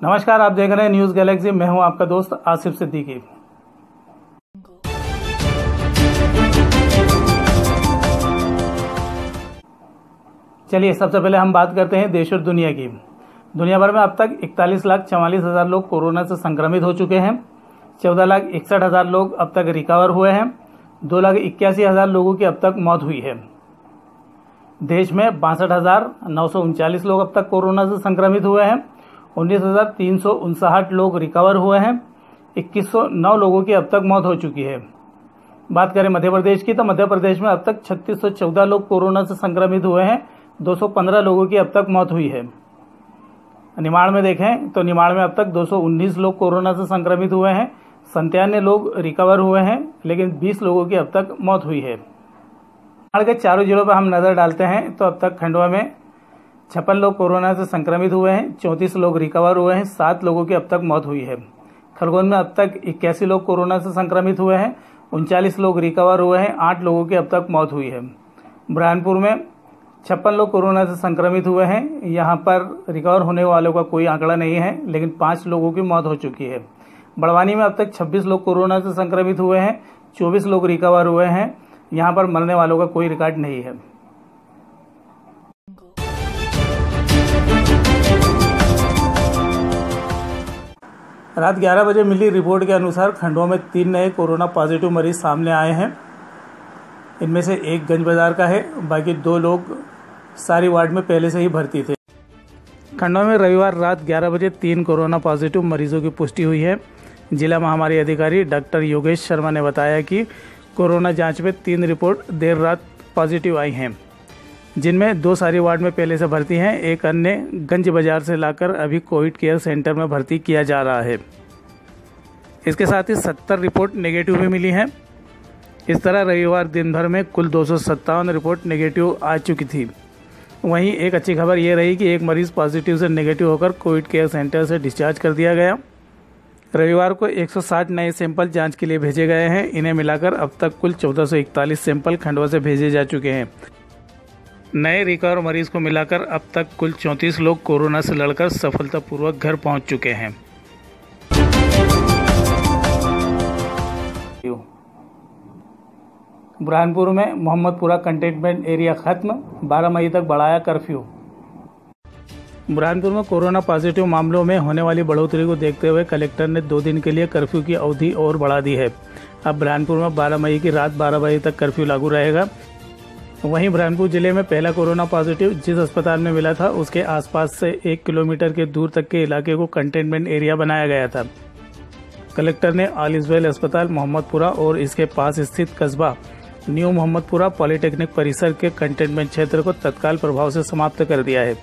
नमस्कार, आप देख रहे हैं न्यूज़ गैलेक्सी। मैं हूं आपका दोस्त आसिफ सिद्दीकी। चलिए सबसे पहले हम बात करते हैं देश और दुनिया की। दुनिया भर में अब तक 41,44,000 लोग कोरोना से संक्रमित हो चुके हैं। 14,61,000 लोग अब तक रिकवर हुए हैं। 2,81,000 लोगों की अब तक मौत हुई है। देश में 62,939 लोग अब तक कोरोना से संक्रमित हुए हैं। 19,359 लोग रिकवर हुए हैं। 2,109 लोगों की अब तक मौत हो चुकी है। बात करें मध्य प्रदेश की, तो मध्य प्रदेश में अब तक 3,614 लोग कोरोना से संक्रमित हुए हैं। 215 लोगों की अब तक मौत हुई है। निमाड़ में देखें तो निमाड़ में अब तक 219 लोग कोरोना से संक्रमित हुए हैं। 97 लोग रिकवर हुए हैं, लेकिन 20 लोगों की अब तक मौत हुई है। निमाड़ के चारों जिलों पर हम नज़र डालते हैं तो अब तक खंडवा में 56 लोग कोरोना से संक्रमित हुए हैं। 34 लोग रिकवर हुए हैं। 7 लोगों की अब तक मौत हुई है। खरगोन में अब तक 81 लोग कोरोना से संक्रमित हुए हैं। 39 लोग रिकवर हुए हैं। 8 लोगों की अब तक मौत हुई है। बुरहानपुर में 56 लोग कोरोना से संक्रमित हुए हैं। यहाँ पर रिकवर होने वालों का कोई आंकड़ा नहीं है, लेकिन 5 लोगों की मौत हो चुकी है। बड़वानी में अब तक 26 लोग कोरोना से संक्रमित हुए हैं। 24 लोग रिकवर हुए हैं। यहाँ पर मरने वालों का कोई रिकॉर्ड नहीं है। रात 11 बजे मिली रिपोर्ट के अनुसार खंडवा में 3 नए कोरोना पॉजिटिव मरीज सामने आए हैं। इनमें से एक गंज बाजार का है, बाकी 2 लोग सारी वार्ड में पहले से ही भर्ती थे। खंडवा में रविवार रात 11 बजे 3 कोरोना पॉजिटिव मरीजों की पुष्टि हुई है। जिला महामारी अधिकारी डॉक्टर योगेश शर्मा ने बताया कि कोरोना जांच में 3 रिपोर्ट देर रात पॉजिटिव आई हैं, जिनमें 2 सारी वार्ड में पहले से भर्ती हैं। एक अन्य गंज बाजार से लाकर अभी कोविड केयर सेंटर में भर्ती किया जा रहा है। इसके साथ ही 70 रिपोर्ट नेगेटिव भी मिली हैं। इस तरह रविवार दिन भर में कुल 257 रिपोर्ट नेगेटिव आ चुकी थी। वहीं एक अच्छी खबर ये रही कि एक मरीज पॉजिटिव से नेगेटिव होकर कोविड केयर सेंटर से डिस्चार्ज कर दिया गया। रविवार को 160 नए सैंपल जांच के लिए भेजे गए हैं। इन्हें मिलाकर अब तक कुल 1441 सैंपल खंडवा से भेजे जा चुके हैं। नए रिकवर मरीज को मिलाकर अब तक कुल 34 लोग कोरोना से लड़कर सफलतापूर्वक घर पहुंच चुके हैं। बुरहानपुर में मोहम्मदपुरा कंटेनमेंट एरिया खत्म, 12 मई तक बढ़ाया कर्फ्यू। बुरहानपुर में कोरोना पॉजिटिव मामलों में होने वाली बढ़ोतरी को देखते हुए कलेक्टर ने 2 दिन के लिए कर्फ्यू की अवधि और बढ़ा दी है। अब बुरहानपुर में 12 मई की रात 12 बजे तक कर्फ्यू लागू रहेगा। वहीं बुरहानपुर जिले में पहला कोरोना पॉजिटिव जिस अस्पताल में मिला था, उसके आसपास से 1 किलोमीटर के दूर तक के इलाके को कंटेनमेंट एरिया बनाया गया था। कलेक्टर ने ऑल इजवेल अस्पताल मोहम्मदपुरा और इसके पास स्थित कस्बा न्यू मोहम्मदपुरा पॉलिटेक्निक परिसर के कंटेनमेंट क्षेत्र को तत्काल प्रभाव से समाप्त कर दिया है।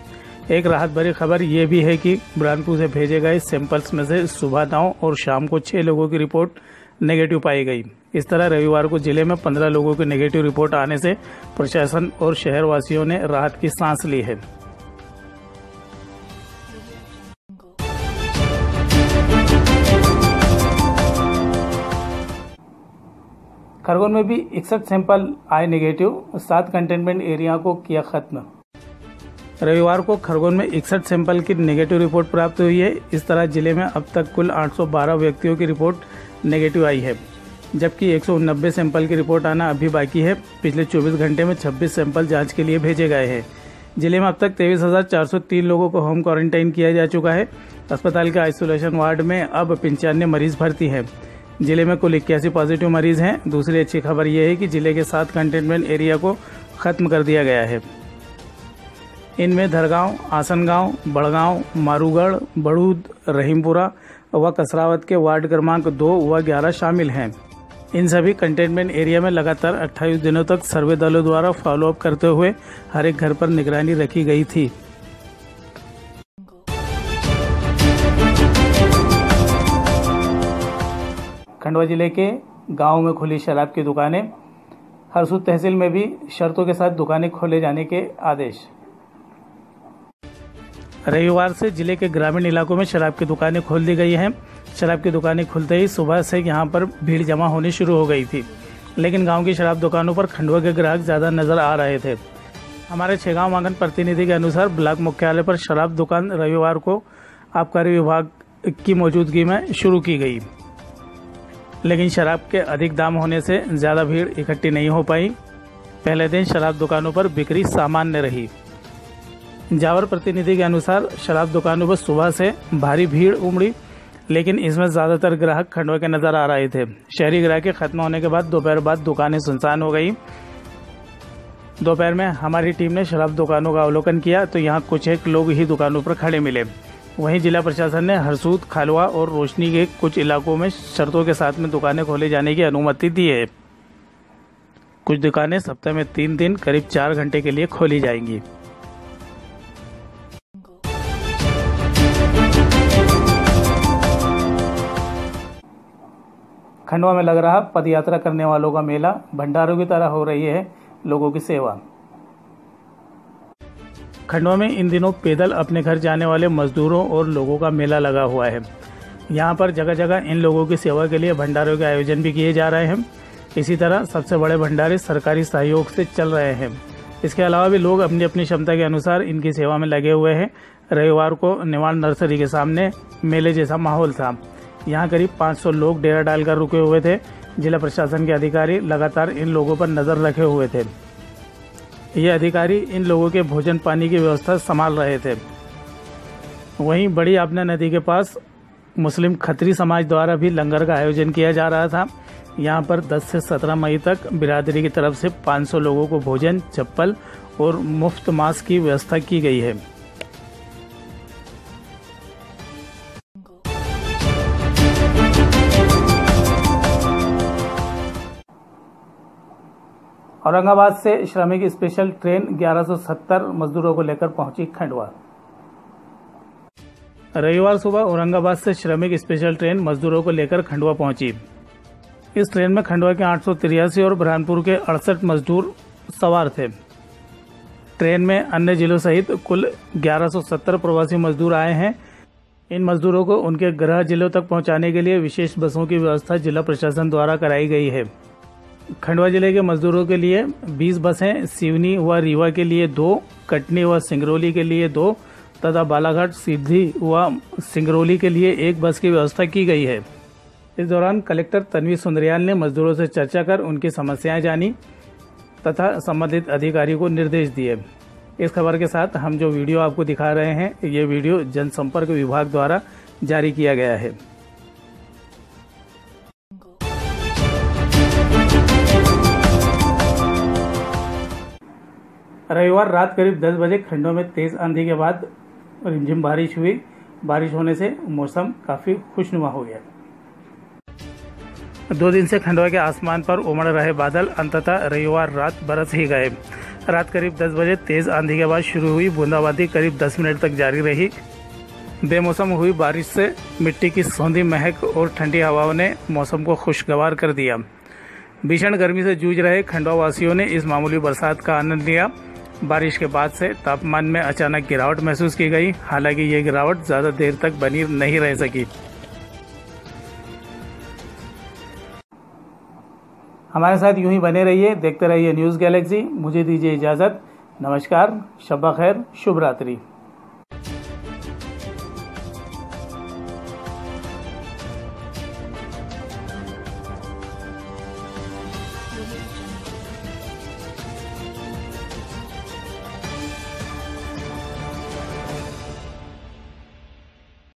एक राहत भरी खबर ये भी है कि बुरहानपुर से भेजे गए सैंपल्स में से सुबह 9 और शाम को 6 लोगों की रिपोर्ट नेगेटिव पाई गई। इस तरह रविवार को जिले में 15 लोगों की नेगेटिव रिपोर्ट आने से प्रशासन और शहरवासियों ने राहत की सांस ली है। खरगोन में भी 61 सैंपल आए नेगेटिव, 7 कंटेनमेंट एरिया को किया खत्म। रविवार को खरगोन में 61 सैंपल की नेगेटिव रिपोर्ट प्राप्त हुई है। इस तरह जिले में अब तक कुल 812 व्यक्तियों की रिपोर्ट नेगेटिव आई है, जबकि 190 सैंपल की रिपोर्ट आना अभी बाकी है। पिछले 24 घंटे में 26 सैंपल जांच के लिए भेजे गए हैं। जिले में अब तक 23,403 लोगों को होम क्वारंटाइन किया जा चुका है। अस्पताल के आइसोलेशन वार्ड में अब 95 मरीज भर्ती हैं। जिले में कुल 81 पॉजिटिव मरीज हैं। दूसरी अच्छी खबर यह है कि जिले के 7 कंटेनमेंट एरिया को खत्म कर दिया गया है। इनमें धरगांव, आसनगांव, बड़गांव, मारूगढ़, बड़ूद, रहीमपुरा व कसरावत के वार्ड क्रमांक 2 व 11 शामिल हैं। इन सभी कंटेनमेंट एरिया में लगातार 28 दिनों तक सर्वे दलों द्वारा फॉलोअप करते हुए हर एक घर पर निगरानी रखी गई थी। खंडवा जिले के गांव में खुली शराब की दुकानें। हरसूद तहसील में भी शर्तों के साथ दुकानें खोले जाने के आदेश। रविवार से जिले के ग्रामीण इलाकों में शराब की दुकानें खोल दी गई हैं। शराब की दुकानें खुलते ही सुबह से यहां पर भीड़ जमा होनी शुरू हो गई थी, लेकिन गांव की शराब दुकानों पर खंडवा के ग्राहक ज़्यादा नजर आ रहे थे। हमारे छेगांव मांगन प्रतिनिधि के अनुसार ब्लॉक मुख्यालय पर शराब दुकान रविवार को आबकारी विभाग की मौजूदगी में शुरू की गई, लेकिन शराब के अधिक दाम होने से ज़्यादा भीड़ इकट्ठी नहीं हो पाई। पहले दिन शराब दुकानों पर बिक्री सामान्य रही। जावर प्रतिनिधि के अनुसार शराब दुकानों पर सुबह से भारी भीड़ उमड़ी, लेकिन इसमें ज़्यादातर ग्राहक खंडवा के नज़र आ रहे थे। शहरी ग्राहक खत्म होने के बाद दोपहर बाद दुकानें सुनसान हो गई। दोपहर में हमारी टीम ने शराब दुकानों का अवलोकन किया तो यहाँ कुछ एक लोग ही दुकानों पर खड़े मिले। वहीं जिला प्रशासन ने हरसूद, खालवा और रोशनी के कुछ इलाकों में शर्तों के साथ में दुकानें खोले जाने की अनुमति दी है। कुछ दुकानें सप्ताह में 3 दिन करीब 4 घंटे के लिए खोली जाएंगी। खंडवा में लग रहा पदयात्रा करने वालों का मेला, भंडारों की तरह हो रही है लोगों की सेवा। खंडवा में इन दिनों पैदल अपने घर जाने वाले मजदूरों और लोगों का मेला लगा हुआ है। यहाँ पर जगह जगह इन लोगों की सेवा के लिए भंडारों के आयोजन भी किए जा रहे हैं। इसी तरह सबसे बड़े भंडारे सरकारी सहयोग से चल रहे हैं। इसके अलावा भी लोग अपनी अपनी क्षमता के अनुसार इनकी सेवा में लगे हुए हैं। रविवार को निवाड़ नर्सरी के सामने मेले जैसा माहौल था। यहाँ करीब 500 लोग डेरा डालकर रुके हुए थे। जिला प्रशासन के अधिकारी लगातार इन लोगों पर नज़र रखे हुए थे। ये अधिकारी इन लोगों के भोजन पानी की व्यवस्था संभाल रहे थे। वहीं बड़ी आपना नदी के पास मुस्लिम खत्री समाज द्वारा भी लंगर का आयोजन किया जा रहा था। यहाँ पर 10 से 17 मई तक बिरादरी की तरफ से 500 लोगों को भोजन, चप्पल और मुफ्त मास्क की व्यवस्था की गई है। औरंगाबाद से श्रमिक स्पेशल ट्रेन 1170 मजदूरों को लेकर पहुंची खंडवा। रविवार सुबह औरंगाबाद से श्रमिक स्पेशल ट्रेन मजदूरों को लेकर खंडवा पहुंची। इस ट्रेन में खंडवा के 883 और बुरहानपुर के 68 मजदूर सवार थे। ट्रेन में अन्य जिलों सहित कुल 1170 प्रवासी मजदूर आए हैं। इन मजदूरों को उनके गृह जिलों तक पहुंचाने के लिए विशेष बसों की व्यवस्था जिला प्रशासन द्वारा कराई गई है। खंडवा जिले के मजदूरों के लिए 20 बसें, सिवनी व रीवा के लिए 2, कटनी व सिंगरौली के लिए 2 तथा बालाघाट, सीधी व सिंगरौली के लिए 1 बस की व्यवस्था की गई है। इस दौरान कलेक्टर तन्वी सुंदरियाल ने मजदूरों से चर्चा कर उनकी समस्याएं जानी तथा संबंधित अधिकारी को निर्देश दिए। इस खबर के साथ हम जो वीडियो आपको दिखा रहे हैं, ये वीडियो जनसंपर्क विभाग द्वारा जारी किया गया है। रविवार रात करीब 10 बजे खंडवा में तेज आंधी के बाद रिमझिम बारिश हुई। बारिश होने से मौसम काफी खुशनुमा हो गया। 2 दिन से खंडवा के आसमान पर उमड़ रहे बादल अंततः रविवार रात बरस ही गए। रात करीब 10 बजे तेज आंधी के बाद शुरू हुई बूंदाबांदी करीब 10 मिनट तक जारी रही। बेमौसम हुई बारिश से मिट्टी की सौंधी महक और ठंडी हवाओं ने मौसम को खुशगवार कर दिया। भीषण गर्मी से जूझ रहे खंडवा वासियों ने इस मामूली बरसात का आनंद लिया। बारिश के बाद से तापमान में अचानक गिरावट महसूस की गई। हालांकि ये गिरावट ज्यादा देर तक बनी नहीं रह सकी। हमारे साथ यूं ही बने रहिए, देखते रहिए न्यूज़ गैलेक्सी। मुझे दीजिए इजाज़त। नमस्कार, शब्बा खैर, शुभ रात्रि। Thank you.